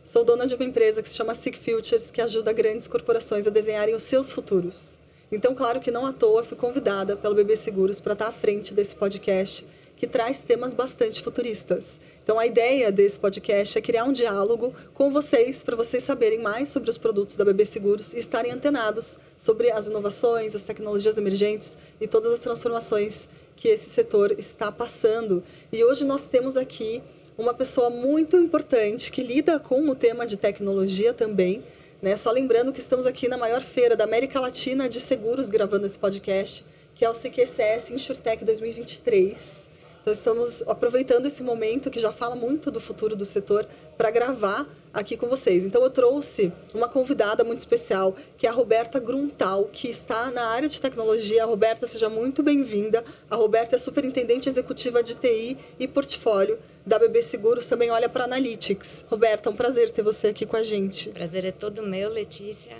Sou dona de uma empresa que se chama Seek Futures, que ajuda grandes corporações a desenharem os seus futuros. Então, claro que não à toa fui convidada pelo BB Seguros para estar à frente desse podcast, que traz temas bastante futuristas. Então, a ideia desse podcast é criar um diálogo com vocês, para vocês saberem mais sobre os produtos da BB Seguros e estarem antenados sobre as inovações, as tecnologias emergentes e todas as transformações que esse setor está passando. E hoje nós temos aqui uma pessoa muito importante que lida com o tema de tecnologia também, né? Só lembrando que estamos aqui na maior feira da América Latina de seguros gravando esse podcast, que é o CQCS InsurTech 2023. Então, estamos aproveitando esse momento que já fala muito do futuro do setor para gravar aqui com vocês. Então, eu trouxe uma convidada muito especial, que é a Roberta Gruntal, que está na área de tecnologia. A Roberta, seja muito bem-vinda. A Roberta é superintendente executiva de TI e portfólio da BB Seguros, também olha para Analytics. Roberta, é um prazer ter você aqui com a gente. O prazer é todo meu, Letícia.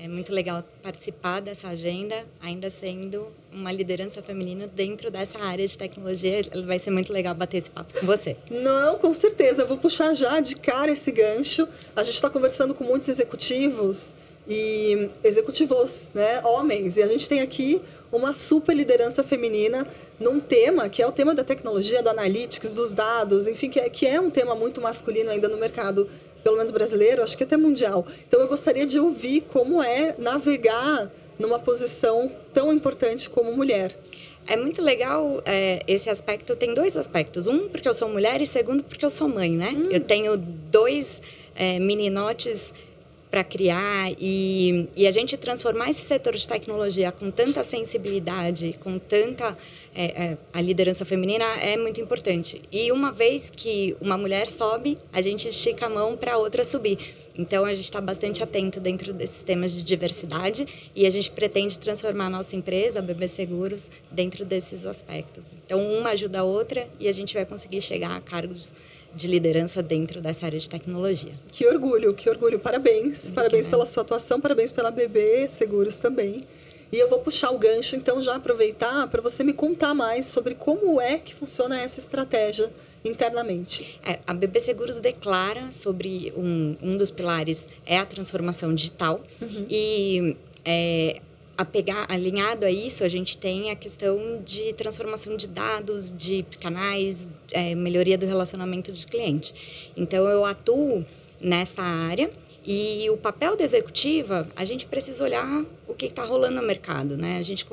É muito legal participar dessa agenda, ainda sendo uma liderança feminina dentro dessa área de tecnologia. Vai ser muito legal bater esse papo com você. Não, com certeza. Eu vou puxar já de cara esse gancho. A gente está conversando com muitos executivos e executivos, né, homens. E a gente tem aqui uma super liderança feminina num tema que é o tema da tecnologia, do analytics, dos dados, enfim, que é um tema muito masculino ainda no mercado, pelo menos brasileiro, acho que até mundial. Então, eu gostaria de ouvir como é navegar numa posição tão importante como mulher. É muito legal esse aspecto. Tem dois aspectos. Um, porque eu sou mulher, e segundo, porque eu sou mãe, né? Eu tenho dois meninotes para criar e a gente transformar esse setor de tecnologia com tanta sensibilidade, com tanta a liderança feminina é muito importante. E uma vez que uma mulher sobe, a gente estica a mão para a outra subir. Então, a gente está bastante atento dentro desses temas de diversidade e a gente pretende transformar a nossa empresa, a BB Seguros, dentro desses aspectos. Então, uma ajuda a outra e a gente vai conseguir chegar a cargos de liderança dentro dessa área de tecnologia. Que orgulho, que orgulho. Parabéns. Parabéns pela sua atuação, parabéns pela BB Seguros também. E eu vou puxar o gancho, então, já aproveitar para você me contar mais sobre como é que funciona essa estratégia internamente. A BB Seguros declara sobre um dos pilares é a transformação digital e alinhado a isso, a gente tem a questão de transformação de dados, de canais, melhoria do relacionamento de cliente. Então, eu atuo nessa área e o papel da executiva, a gente precisa olhar o que está rolando no mercado, né? A gente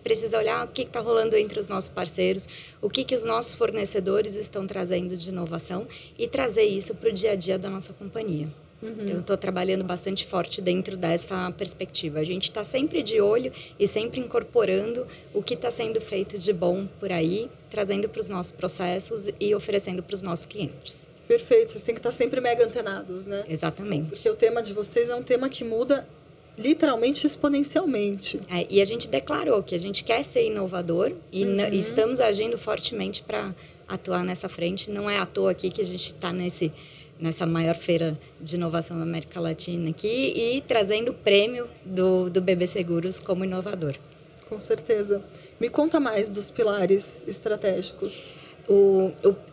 precisa olhar o que está rolando entre os nossos parceiros, o que os nossos fornecedores estão trazendo de inovação e trazer isso para o dia a dia da nossa companhia. Então, eu estou trabalhando bastante forte dentro dessa perspectiva. A gente está sempre de olho e sempre incorporando o que está sendo feito de bom por aí, trazendo para os nossos processos e oferecendo para os nossos clientes. Perfeito, vocês têm que estar sempre mega antenados, né? Exatamente. Porque o tema de vocês é um tema que muda literalmente exponencialmente. E a gente declarou que a gente quer ser inovador e estamos agindo fortemente para atuar nessa frente. Não é à toa aqui que a gente está nessa maior feira de inovação da América Latina aqui e trazendo o prêmio do BB Seguros como inovador. Com certeza. Me conta mais dos pilares estratégicos.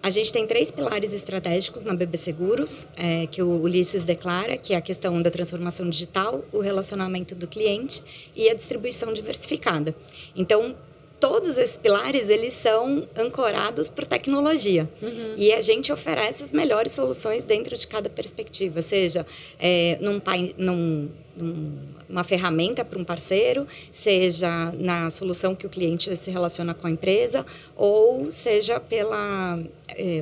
A gente tem 3 pilares estratégicos na BB Seguros, que o Ulisses declara, que é a questão da transformação digital, o relacionamento do cliente e a distribuição diversificada. Então, todos esses pilares, eles são ancorados por tecnologia. E a gente oferece as melhores soluções dentro de cada perspectiva, seja uma ferramenta para um parceiro, seja na solução que o cliente se relaciona com a empresa, ou seja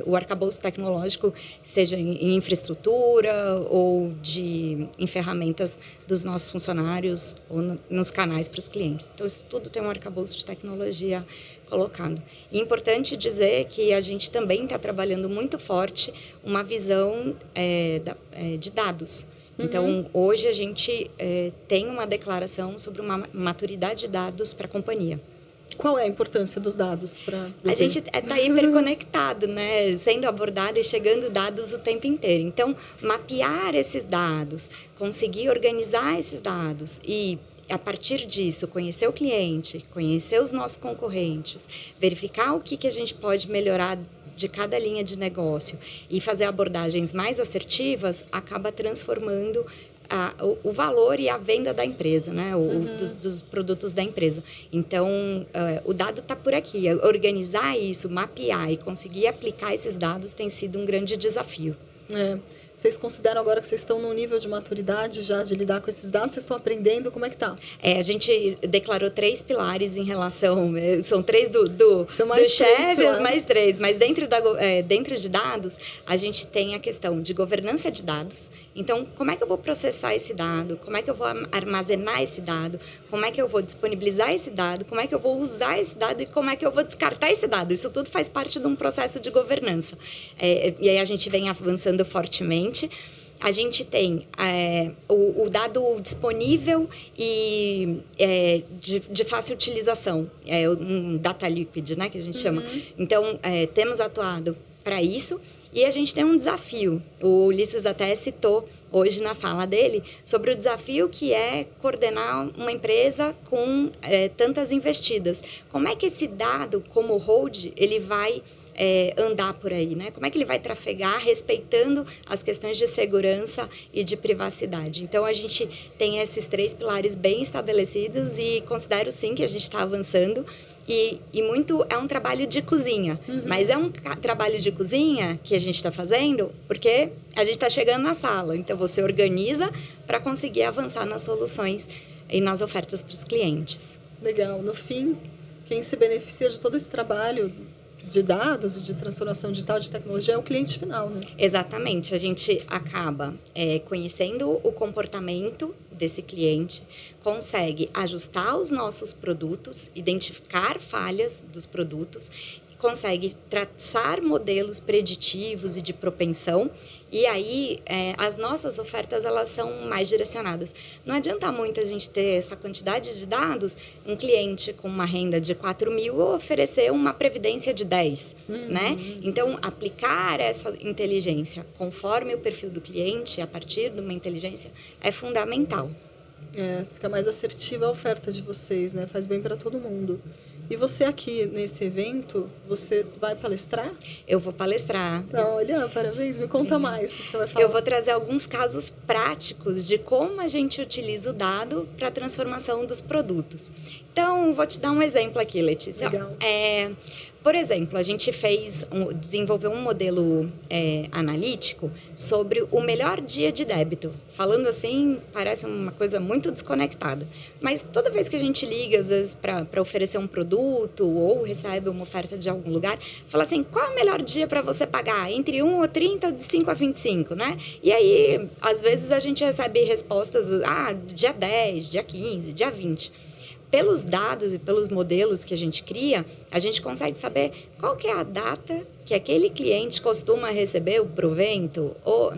o arcabouço tecnológico, seja em infraestrutura ou em ferramentas dos nossos funcionários ou nos canais para os clientes. Então, isso tudo tem um arcabouço de tecnologia colocado. E é importante dizer que a gente também está trabalhando muito forte uma visão de dados. Então, hoje a gente tem uma declaração sobre uma maturidade de dados para a companhia. Qual é a importância dos dados para... A gente está hiperconectado, né? Sendo abordado e chegando dados o tempo inteiro. Então, mapear esses dados, conseguir organizar esses dados e, a partir disso, conhecer o cliente, conhecer os nossos concorrentes, verificar o que a gente pode melhorar de cada linha de negócio e fazer abordagens mais assertivas, acaba transformando o valor e a venda da empresa, né? Dos produtos da empresa. Então, o dado está por aqui. Organizar isso, mapear e conseguir aplicar esses dados tem sido um grande desafio. Vocês consideram agora que vocês estão num nível de maturidade já de lidar com esses dados? Vocês estão aprendendo? Como é que tá? A gente declarou 3 pilares em relação... São 3 do chefe, mais 3. Mas dentro de dados, a gente tem a questão de governança de dados. Então, como é que eu vou processar esse dado? Como é que eu vou armazenar esse dado? Como é que eu vou disponibilizar esse dado? Como é que eu vou usar esse dado? E como é que eu vou descartar esse dado? Isso tudo faz parte de um processo de governança. E aí a gente vem avançando fortemente. A gente tem o dado disponível e de fácil utilização, um data liquid, né, que a gente chama. Então, temos atuado para isso e a gente tem um desafio. O Ulisses até citou hoje na fala dele sobre o desafio que é coordenar uma empresa com tantas investidas. Como é que esse dado, como hold, ele vai andar por aí, né? Como é que ele vai trafegar respeitando as questões de segurança e de privacidade? Então, a gente tem esses 3 pilares bem estabelecidos e considero, sim, que a gente está avançando e muito é um trabalho de cozinha, mas é um trabalho de cozinha que a gente está fazendo porque a gente está chegando na sala, então você organiza para conseguir avançar nas soluções e nas ofertas para os clientes. Legal. No fim, quem se beneficia de todo esse trabalho de dados e de transformação digital, de tecnologia, é o cliente final, né? Exatamente. A gente acaba conhecendo o comportamento desse cliente, consegue ajustar os nossos produtos, identificar falhas dos produtos, consegue traçar modelos preditivos e de propensão, e aí as nossas ofertas elas são mais direcionadas. Não adianta muito a gente ter essa quantidade de dados, um cliente com uma renda de 4 mil oferecer uma previdência de 10, né? Então, aplicar essa inteligência conforme o perfil do cliente, a partir de uma inteligência, é fundamental. Fica mais assertiva a oferta de vocês, né? Faz bem para todo mundo. E você aqui nesse evento, você vai palestrar? Eu vou palestrar. Olha, parabéns. Me conta mais o que você vai falar. Eu vou trazer alguns casos práticos de como a gente utiliza o dado para a transformação dos produtos. Então, vou te dar um exemplo aqui, Letícia. Legal. Por exemplo, a gente desenvolveu um modelo analítico sobre o melhor dia de débito. Falando assim, parece uma coisa muito desconectada. Mas toda vez que a gente liga, às vezes, para oferecer um produto ou recebe uma oferta de algum lugar, fala assim, qual é o melhor dia para você pagar? Entre 1 ou 30, de 5 a 25, né? E aí, às vezes, a gente recebe respostas, dia 10, dia 15, dia 20. Pelos dados e pelos modelos que a gente cria, a gente consegue saber qual que é a data que aquele cliente costuma receber o provento ou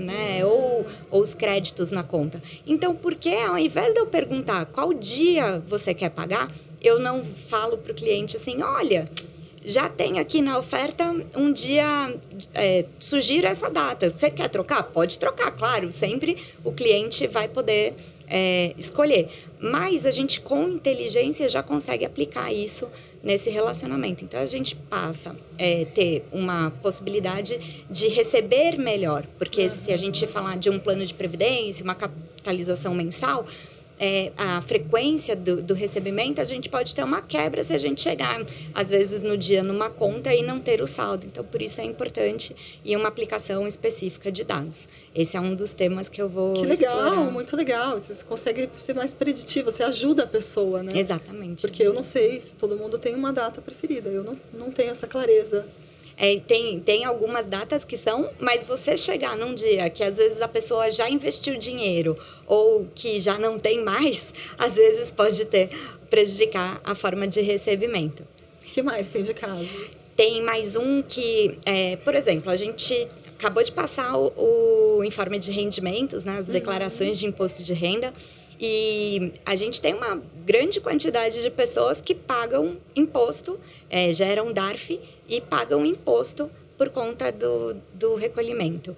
os créditos na conta. Então, por que ao invés de eu perguntar qual dia você quer pagar, eu não falo para o cliente assim, olha, já tem aqui na oferta um dia, sugiro essa data. Você quer trocar? Pode trocar, claro. Sempre o cliente vai poder escolher. Mas a gente, com inteligência, já consegue aplicar isso nesse relacionamento. Então, a gente passa a ter uma possibilidade de receber melhor. Porque se a gente falar de um plano de previdência, uma capitalização mensal, a frequência do recebimento, a gente pode ter uma quebra se a gente chegar, às vezes, no dia numa conta e não ter o saldo. Então, por isso é importante e uma aplicação específica de dados. Esse é um dos temas que eu vou explorar. Que legal, muito legal. Você consegue ser mais preditivo, você ajuda a pessoa, né? Exatamente. Porque eu não sei se todo mundo tem uma data preferida, eu não tenho essa clareza. Tem algumas datas que são, mas você chegar num dia que às vezes a pessoa já investiu dinheiro ou que já não tem mais, às vezes pode prejudicar a forma de recebimento. O que mais tem de casos? Tem mais um que, por exemplo, a gente acabou de passar o informe de rendimentos, né, as declarações de imposto de renda, e a gente tem uma grande quantidade de pessoas que pagam imposto, geram DARF e pagam imposto por conta do recolhimento.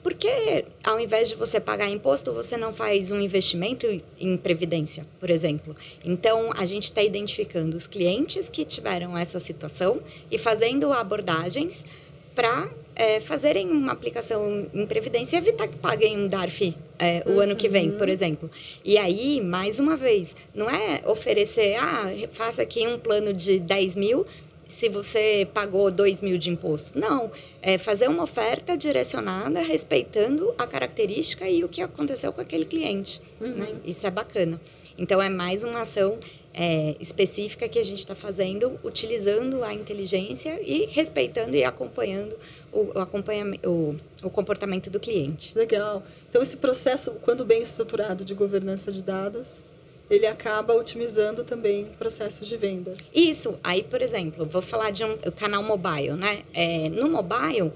Por que, ao invés de você pagar imposto, você não faz um investimento em previdência, por exemplo? Então, a gente está identificando os clientes que tiveram essa situação e fazendo abordagens para fazerem uma aplicação em previdência e evitar que paguem um DARF o ano que vem, por exemplo. E aí, mais uma vez, não é oferecer, faça aqui um plano de 10 mil se você pagou 2 mil de imposto. Não, é fazer uma oferta direcionada, respeitando a característica e o que aconteceu com aquele cliente. Né? Isso é bacana. Então, é mais uma ação específica que a gente está fazendo, utilizando a inteligência e respeitando e acompanhando o comportamento do cliente. Legal. Então, esse processo, quando bem estruturado de governança de dados, ele acaba otimizando também processos de vendas. Isso. Aí, por exemplo, vou falar de um canal mobile, né? No mobile,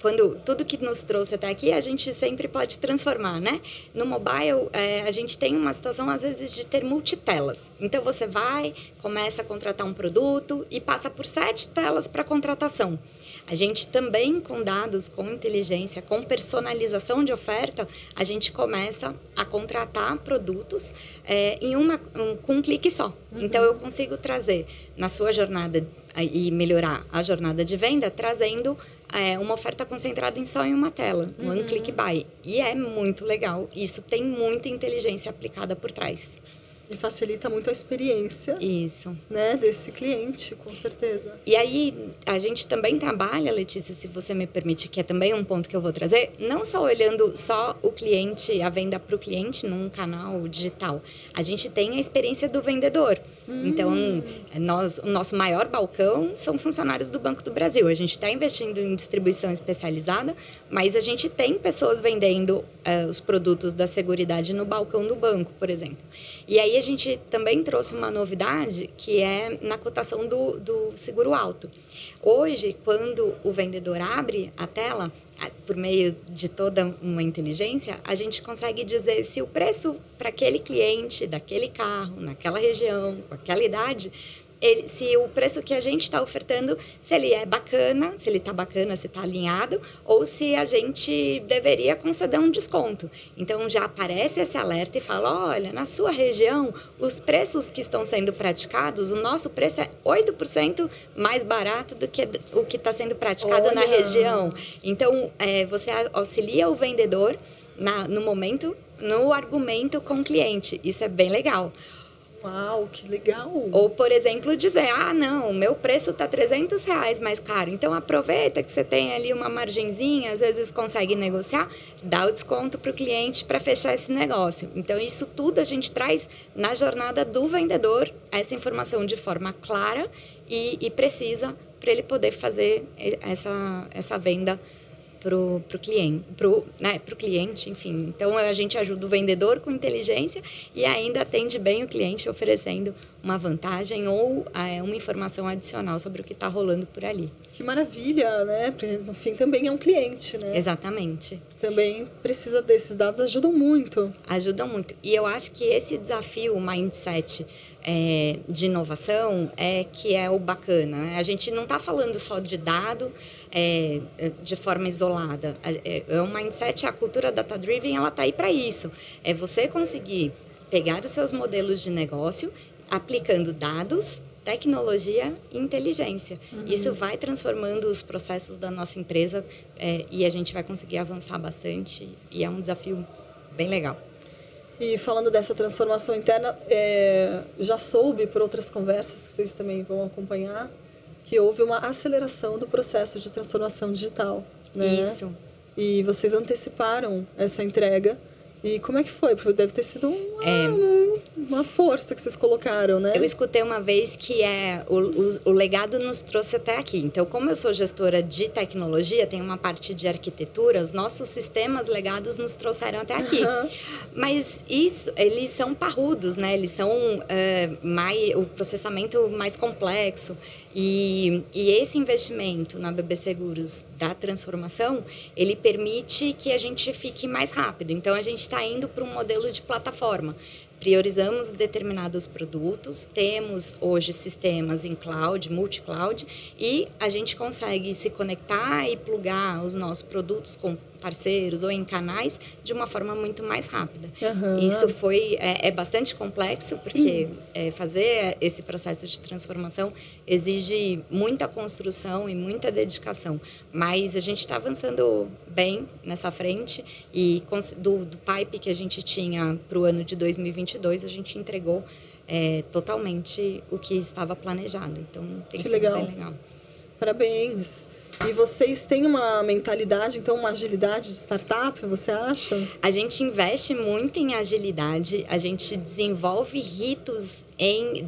quando tudo que nos trouxe até aqui, a gente sempre pode transformar, né? No mobile, a gente tem uma situação, às vezes, de ter multitelas. Então, você começa a contratar um produto e passa por 7 telas para contratação. A gente também, com dados, com inteligência, com personalização de oferta, a gente começa a contratar produtos com um clique só. Então, eu consigo trazer na sua jornada e melhorar a jornada de venda, trazendo uma oferta concentrada só em uma tela, um one click buy. E é muito legal. Isso tem muita inteligência aplicada por trás. E facilita muito a experiência. Isso. Né, desse cliente, com certeza. E aí, a gente também trabalha, Letícia, se você me permite, que é também um ponto que eu vou trazer, não só olhando só o cliente, a venda para o cliente num canal digital. A gente tem a experiência do vendedor. Então, o nosso maior balcão são funcionários do Banco do Brasil. A gente está investindo em distribuição especializada, mas a gente tem pessoas vendendo os produtos da Seguridade no balcão do banco, por exemplo. E aí, a gente também trouxe uma novidade, que é na cotação do seguro alto. Hoje, quando o vendedor abre a tela, por meio de toda uma inteligência, a gente consegue dizer se o preço para aquele cliente, daquele carro, naquela região, com aquela idade, se o preço que a gente está ofertando, se ele é bacana, se ele está bacana, se está alinhado, ou se a gente deveria conceder um desconto. Então, já aparece esse alerta e fala, olha, na sua região, os preços que estão sendo praticados, o nosso preço é 8% mais barato do que o que está sendo praticado na região. Então, você auxilia o vendedor no argumento com o cliente. Isso é bem legal. Uau, que legal! Ou, por exemplo, dizer, não, o meu preço está R$300 mais caro, então aproveita que você tem ali uma margenzinha, às vezes consegue negociar, dá o desconto para o cliente para fechar esse negócio. Então, isso tudo a gente traz na jornada do vendedor, essa informação de forma clara e precisa para ele poder fazer essa venda pro cliente, enfim. Então, a gente ajuda o vendedor com inteligência e ainda atende bem o cliente, oferecendo uma vantagem ou uma informação adicional sobre o que está rolando por ali. Que maravilha, né? Porque, no fim, também é um cliente, né? Exatamente. Também precisa desses dados, ajudam muito. Ajudam muito. E eu acho que esse desafio, o mindset de inovação, que é o bacana. Né? A gente não está falando só de dado de forma isolada. O mindset, a cultura data-driven, ela está aí para isso. É você conseguir pegar os seus modelos de negócio, aplicando dados, tecnologia e inteligência. Isso vai transformando os processos da nossa empresa e a gente vai conseguir avançar bastante e é um desafio bem legal. E falando dessa transformação interna, já soube por outras conversas que vocês também vão acompanhar que houve uma aceleração do processo de transformação digital. Né? Isso. E vocês anteciparam essa entrega. E como é que foi? Porque deve ter sido uma força que vocês colocaram, né? Eu escutei uma vez que o legado nos trouxe até aqui. Então, como eu sou gestora de tecnologia, tem uma parte de arquitetura, os nossos sistemas legados nos trouxeram até aqui. Mas eles são parrudos, né? Eles são o processamento mais complexo. E esse investimento na BB Seguros da transformação, ele permite que a gente fique mais rápido. Então, a gente está indo para um modelo de plataforma. Priorizamos determinados produtos, temos hoje sistemas em cloud, multi-cloud, e a gente consegue se conectar e plugar os nossos produtos com parceiros ou em canais de uma forma muito mais rápida. Uhum. Isso é bastante complexo, porque fazer esse processo de transformação exige muita construção e muita dedicação. Mas a gente está avançando bem nessa frente e do pipe que a gente tinha para o ano de 2022, a gente entregou totalmente o que estava planejado. Então, tem sido bem legal. Parabéns. E vocês têm uma mentalidade, então, uma agilidade de startup, você acha? A gente investe muito em agilidade, a gente desenvolve ritos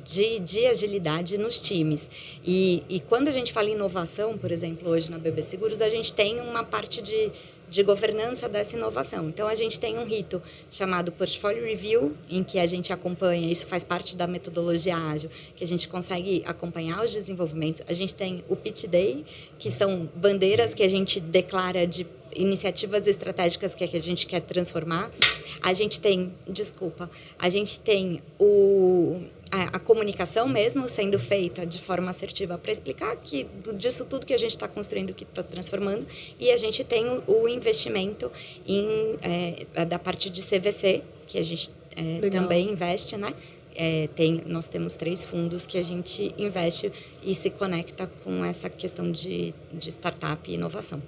de agilidade nos times. E quando a gente fala em inovação, por exemplo, hoje na BB Seguros, a gente tem uma parte de governança dessa inovação. Então, a gente tem um rito chamado Portfolio Review, em que a gente acompanha, isso faz parte da metodologia ágil, que a gente consegue acompanhar os desenvolvimentos. A gente tem o Pitch Day, que são bandeiras que a gente declara de iniciativas estratégicas que a gente quer transformar. A gente tem a comunicação mesmo sendo feita de forma assertiva para explicar que disso tudo que a gente está construindo, que está transformando, e a gente tem o investimento da parte de CVC, que a gente também investe, né? Nós temos 3 fundos que a gente investe e se conecta com essa questão de startup e inovação.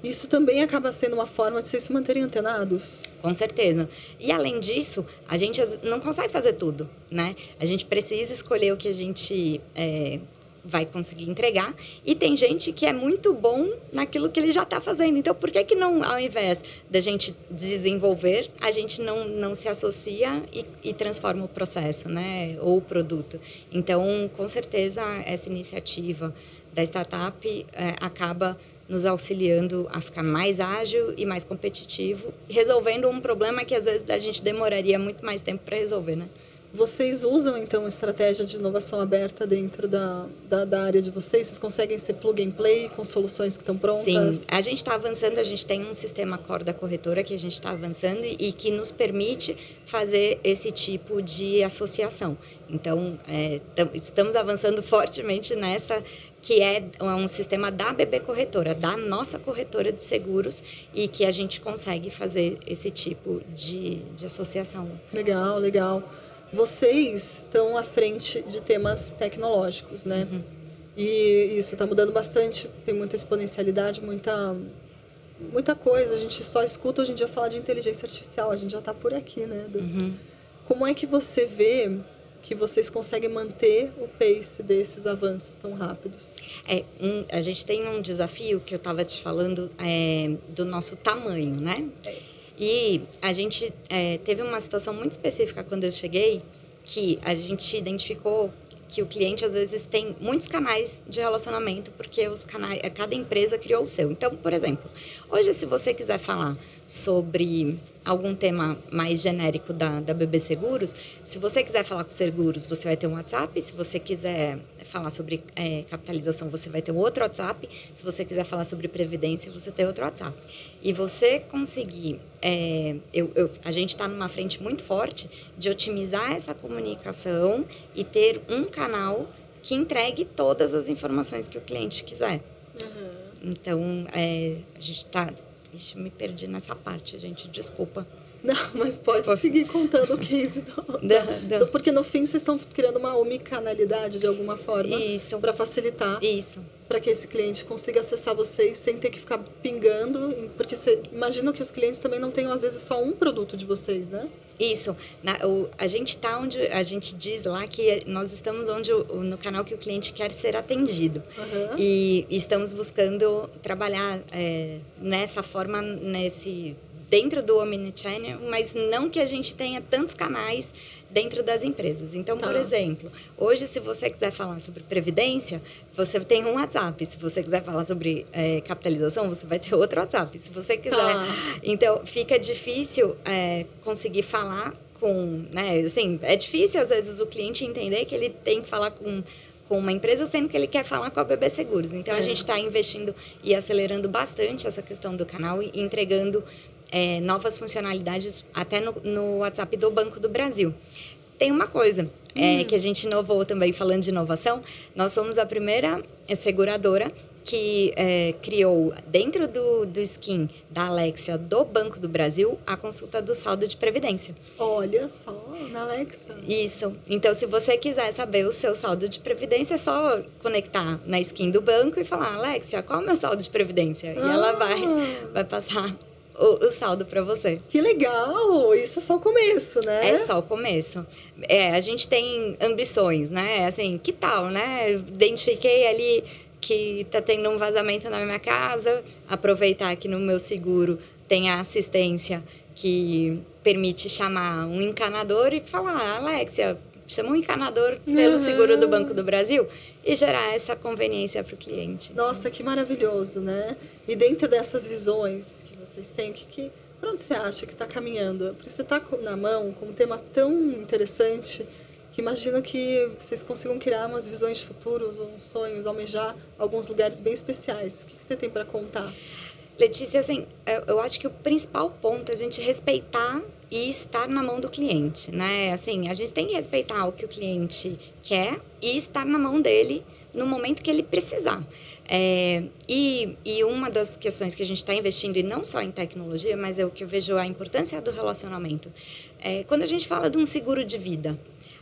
Isso também acaba sendo uma forma de vocês se manterem antenados? Com certeza. E, além disso, a gente não consegue fazer tudo, né? A gente precisa escolher o que a gente vai conseguir entregar. E tem gente que é muito bom naquilo que ele já está fazendo. Então, por que não, ao invés da gente desenvolver, a gente não se associa e transforma o processo, né? Ou o produto? Então, com certeza, essa iniciativa da startup acaba nos auxiliando a ficar mais ágil e mais competitivo, resolvendo um problema que às vezes a gente demoraria muito mais tempo para resolver, né? Vocês usam, então, estratégia de inovação aberta dentro da área de vocês? Vocês conseguem ser plug and play com soluções que estão prontas? Sim, a gente está avançando, a gente tem um sistema core da corretora que a gente está avançando e que nos permite fazer esse tipo de associação. Então, estamos avançando fortemente nessa, que é um sistema da BB Corretora, da nossa corretora de seguros, e que a gente consegue fazer esse tipo de associação. Legal, legal. Vocês estão à frente de temas tecnológicos, né? Uhum. E isso está mudando bastante, tem muita exponencialidade, muita coisa. A gente só escuta hoje em dia falar de inteligência artificial, a gente já está por aqui, né? Uhum. Como é que você vê que vocês conseguem manter o pace desses avanços tão rápidos? A gente tem um desafio que eu estava te falando do nosso tamanho, né? E a gente teve uma situação muito específica quando eu cheguei, que a gente identificou que o cliente, às vezes, tem muitos canais de relacionamento, porque cada empresa criou o seu. Então, por exemplo, hoje, se você quiser falar sobre algum tema mais genérico da BB Seguros, se você quiser falar com seguros, você vai ter um WhatsApp. Se você quiser falar sobre capitalização, você vai ter outro WhatsApp. Se você quiser falar sobre previdência, você tem outro WhatsApp. E você conseguir... a gente está numa frente muito forte de otimizar essa comunicação e ter um canal que entregue todas as informações que o cliente quiser. Uhum. Então, a gente está... Ixi, me perdi nessa parte, gente. Desculpa. Não, mas pode seguir contando o case. Porque, no fim, vocês estão criando uma omnicanalidade, de alguma forma. Isso. Para facilitar. Isso. Para que esse cliente consiga acessar vocês sem ter que ficar pingando. Porque imagino que os clientes também não tenham, às vezes, só um produto de vocês, né? Isso. A gente está onde... A gente diz lá que nós estamos no canal que o cliente quer ser atendido. Uhum. E estamos buscando trabalhar nessa forma, dentro do Omnichannel, mas não que a gente tenha tantos canais dentro das empresas. Então, por exemplo, hoje, se você quiser falar sobre previdência, você tem um WhatsApp. Se você quiser falar sobre capitalização, você vai ter outro WhatsApp. Se você quiser... Então, fica difícil conseguir falar com... Né? Assim, é difícil, às vezes, o cliente entender que ele tem que falar com uma empresa, sendo que ele quer falar com a BB Seguros. Então, a gente está investindo e acelerando bastante essa questão do canal e entregando novas funcionalidades até no WhatsApp do Banco do Brasil. Tem uma coisa que a gente inovou também, falando de inovação, nós somos a primeira seguradora que criou, dentro do skin da Alexia do Banco do Brasil, a consulta do saldo de previdência. Olha só, na Alexa. Isso. Então, se você quiser saber o seu saldo de previdência, é só conectar na skin do banco e falar, Alexia, qual é o meu saldo de previdência? E ela vai passar o saldo para você. Que legal! Isso é só o começo, né? É só o começo. A gente tem ambições, né? Assim, que tal, né? Identifiquei ali que tá tendo um vazamento na minha casa, aproveitar que no meu seguro tem a assistência que permite chamar um encanador e falar, Alexia, chama um encanador pelo seguro do Banco do Brasil e gerar essa conveniência para o cliente. Nossa, que maravilhoso, né? E dentro dessas visões que vocês têm, para onde você acha que está caminhando? Porque você está na mão com um tema tão interessante que imagino que vocês consigam criar umas visões de futuros, uns sonhos, almejar alguns lugares bem especiais. O que você tem para contar? Letícia, assim, eu acho que o principal ponto é a gente respeitar e estar na mão do cliente, né? Assim, a gente tem que respeitar o que o cliente quer e estar na mão dele no momento que ele precisar. E uma das questões que a gente está investindo, e não só em tecnologia, mas é o que eu vejo a importância do relacionamento. Quando a gente fala de um seguro de vida,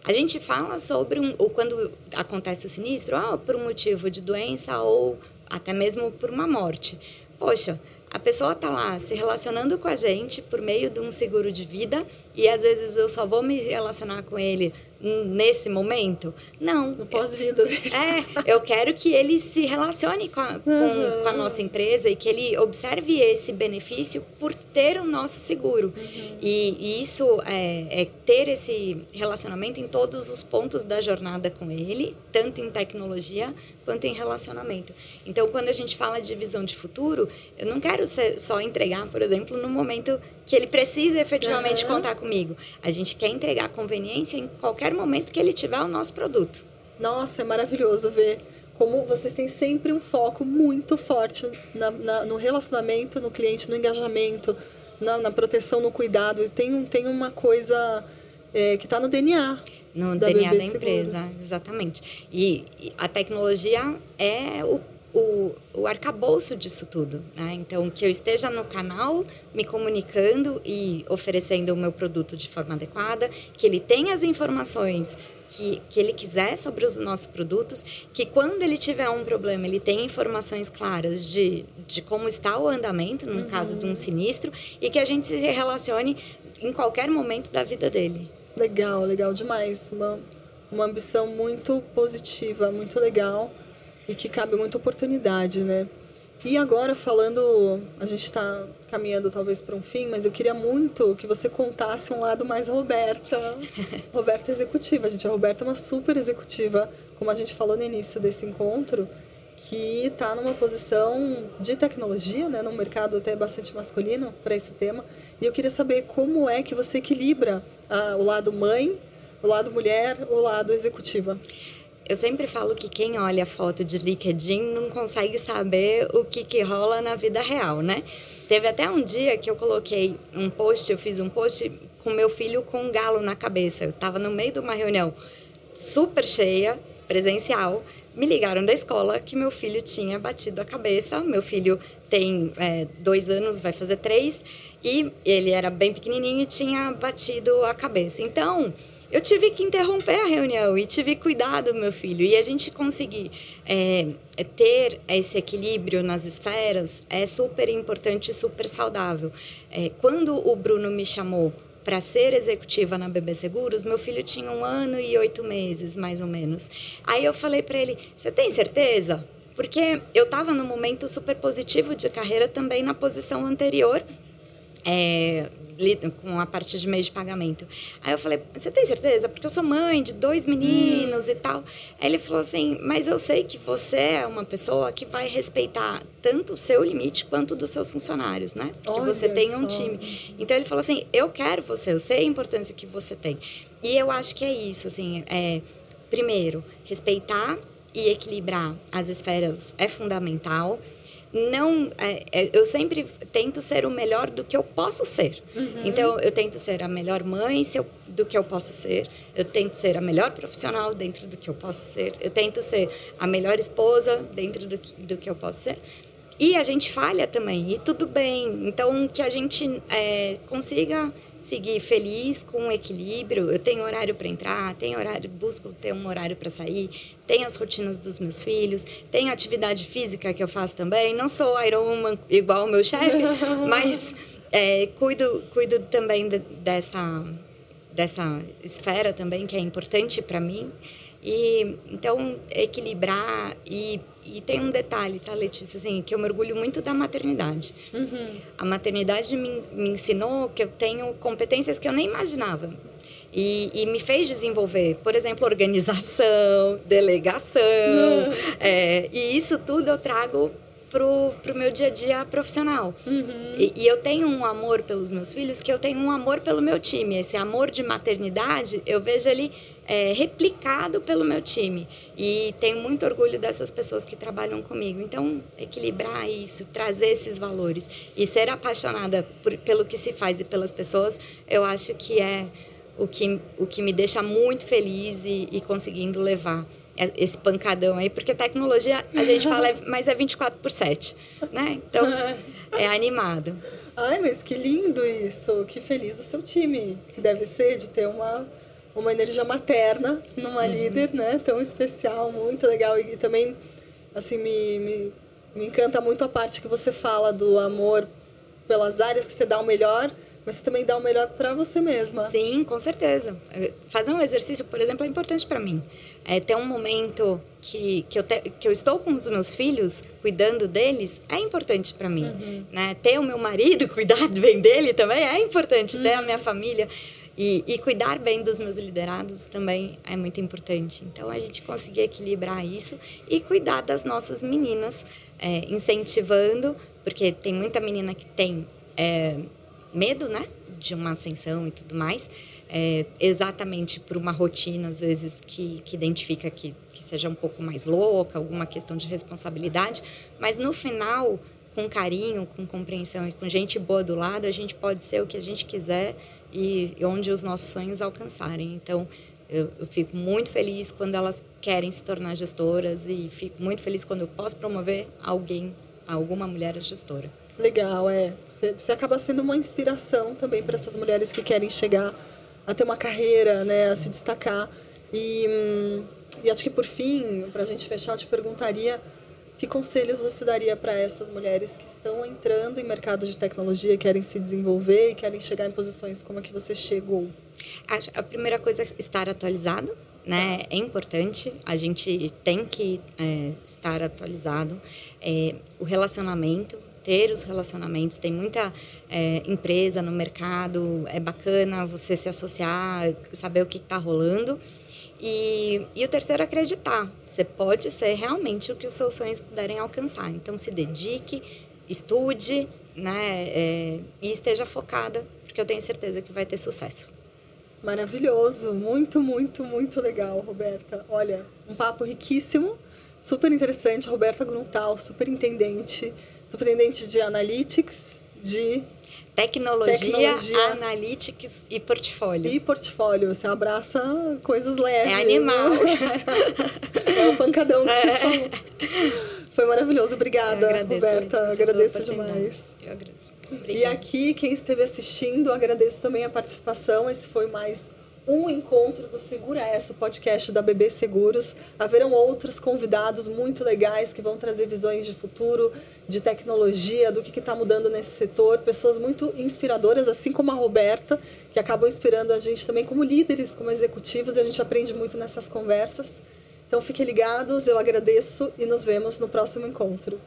a gente fala sobre ou quando acontece o sinistro, por um motivo de doença ou até mesmo por uma morte. Poxa, a pessoa está lá se relacionando com a gente por meio de um seguro de vida e às vezes eu só vou me relacionar com ele nesse momento? Não. No pós-vida dele. Eu quero que ele se relacione com a nossa empresa e que ele observe esse benefício por ter o nosso seguro. E isso é ter esse relacionamento em todos os pontos da jornada com ele, tanto em tecnologia quanto em relacionamento. Então, quando a gente fala de visão de futuro, eu não quero só entregar, por exemplo, no momento que ele precisa efetivamente contar comigo. A gente quer entregar conveniência em qualquer momento que ele tiver o nosso produto. Nossa, é maravilhoso ver como vocês têm sempre um foco muito forte no relacionamento, no cliente, no engajamento, na proteção, no cuidado. Tem uma coisa que está no DNA. No DNA da empresa, exatamente. E a tecnologia é o arcabouço disso tudo, né? Então, que eu esteja no canal me comunicando e oferecendo o meu produto de forma adequada, que ele tenha as informações que ele quiser sobre os nossos produtos, que quando ele tiver um problema, ele tenha informações claras de como está o andamento, no caso de um sinistro, e que a gente se relacione em qualquer momento da vida dele. Legal, legal demais. Uma ambição muito positiva, muito legal. E que cabe muita oportunidade, né? E agora falando, a gente está caminhando talvez para um fim, mas eu queria muito que você contasse um lado mais Roberta. Roberta executiva, gente. A Roberta é uma super executiva, como a gente falou no início desse encontro, que está numa posição de tecnologia, né? Num mercado até bastante masculino para esse tema. E eu queria saber como é que você equilibra o lado mãe, o lado mulher, o lado executiva. Eu sempre falo que quem olha a foto de LinkedIn não consegue saber o que rola na vida real, né? Teve até um dia que eu coloquei eu fiz um post com meu filho com um galo na cabeça. Eu estava no meio de uma reunião super cheia, presencial. Me ligaram da escola que meu filho tinha batido a cabeça. Meu filho tem 2 anos, vai fazer 3, e ele era bem pequenininho e tinha batido a cabeça. Então, eu tive que interromper a reunião e tive que cuidar do meu filho. E a gente conseguir ter esse equilíbrio nas esferas é super importante e super saudável. Quando o Bruno me chamou para ser executiva na BB Seguros, meu filho tinha 1 ano e 8 meses, mais ou menos. Aí eu falei para ele, você tem certeza? Porque eu estava num momento super positivo de carreira também na posição anterior, com a parte de meio de pagamento. Aí eu falei, você tem certeza? Porque eu sou mãe de 2 meninos e tal. Aí ele falou assim, mas eu sei que você é uma pessoa que vai respeitar tanto o seu limite quanto dos seus funcionários, né? Porque você tem um time. Então ele falou assim, eu quero você, eu sei a importância que você tem. E eu acho que é isso, assim, primeiro, respeitar e equilibrar as esferas é fundamental. não, eu sempre tento ser o melhor do que eu posso ser. Então, eu tento ser a melhor mãe do que eu posso ser. Eu tento ser a melhor profissional dentro do que eu posso ser. Eu tento ser a melhor esposa dentro do que eu posso ser. E a gente falha também, e tudo bem. Então, que a gente consiga seguir feliz, com equilíbrio. Eu tenho horário para entrar, busco ter um horário para sair, tenho as rotinas dos meus filhos, tenho atividade física que eu faço também. Não sou Ironman igual o meu chefe, mas cuido também dessa esfera também, que é importante para mim. E então equilibrar e tem um detalhe, tá, Letícia, assim, que eu me orgulho muito da maternidade. A maternidade me ensinou que eu tenho competências que eu nem imaginava e me fez desenvolver, por exemplo, organização, delegação, e isso tudo eu trago pro meu dia a dia profissional. E eu tenho um amor pelos meus filhos, que eu tenho um amor pelo meu time. Esse amor de maternidade, eu vejo ele replicado pelo meu time. E tenho muito orgulho dessas pessoas que trabalham comigo. Então, equilibrar isso, trazer esses valores e ser apaixonada pelo que se faz e pelas pessoas, eu acho que é o que me deixa muito feliz e conseguindo levar esse pancadão aí, porque tecnologia, a gente fala, mas é 24/7, né? Então, é animado. Ai, mas que lindo isso! Que feliz o seu time, que deve ser de ter uma energia materna numa líder, né? Tão especial, muito legal. E também, assim, me encanta muito a parte que você fala do amor pelas áreas que você dá o melhor, mas você também dá o melhor para você mesma. Sim, com certeza. Fazer um exercício, por exemplo, é importante para mim. Ter um momento que eu estou com os meus filhos, cuidando deles, é importante para mim. Né? Ter o meu marido, cuidar bem dele também é importante. Ter a minha família e cuidar bem dos meus liderados também é muito importante. Então, a gente conseguir equilibrar isso e cuidar das nossas meninas, incentivando, porque tem muita menina que tem medo, né, de uma ascensão e tudo mais, exatamente por uma rotina, às vezes, que identifica que seja um pouco mais louca, alguma questão de responsabilidade, mas no final, com carinho, com compreensão e com gente boa do lado, a gente pode ser o que a gente quiser e onde os nossos sonhos alcançarem. Então, eu fico muito feliz quando elas querem se tornar gestoras e fico muito feliz quando eu posso promover alguma mulher a gestora. Legal, Você acaba sendo uma inspiração também para essas mulheres que querem chegar a ter uma carreira, né, a se destacar. E acho que, por fim, para a gente fechar, eu te perguntaria que conselhos você daria para essas mulheres que estão entrando em mercado de tecnologia, querem se desenvolver e querem chegar em posições como a que você chegou? A primeira coisa é estar atualizado, né? É importante, a gente tem que estar atualizado. O relacionamento, ter os relacionamentos, tem muita empresa no mercado, é bacana você se associar, saber o que está rolando. E o terceiro é acreditar. Você pode ser realmente o que os seus sonhos puderem alcançar. Então, se dedique, estude, né, e esteja focada, porque eu tenho certeza que vai ter sucesso. Maravilhoso, muito, muito, muito legal, Roberta. Olha, um papo riquíssimo, super interessante. Roberta Gruntal, superintendente de Analytics, de tecnologia, Analytics e portfólio. E portfólio, você abraça coisas leves. É animal. É o pancadão que você falou. Foi maravilhoso, obrigada, Roberta. Agradeço demais. Eu agradeço. Obrigada. E aqui, quem esteve assistindo, agradeço também a participação. Esse foi mais um encontro do Segura Essa, podcast da BB Seguros. Haverão outros convidados muito legais que vão trazer visões de futuro, de tecnologia, do que está mudando nesse setor. Pessoas muito inspiradoras, assim como a Roberta, que acabam inspirando a gente também como líderes, como executivos, e a gente aprende muito nessas conversas. Então, fiquem ligados, eu agradeço e nos vemos no próximo encontro.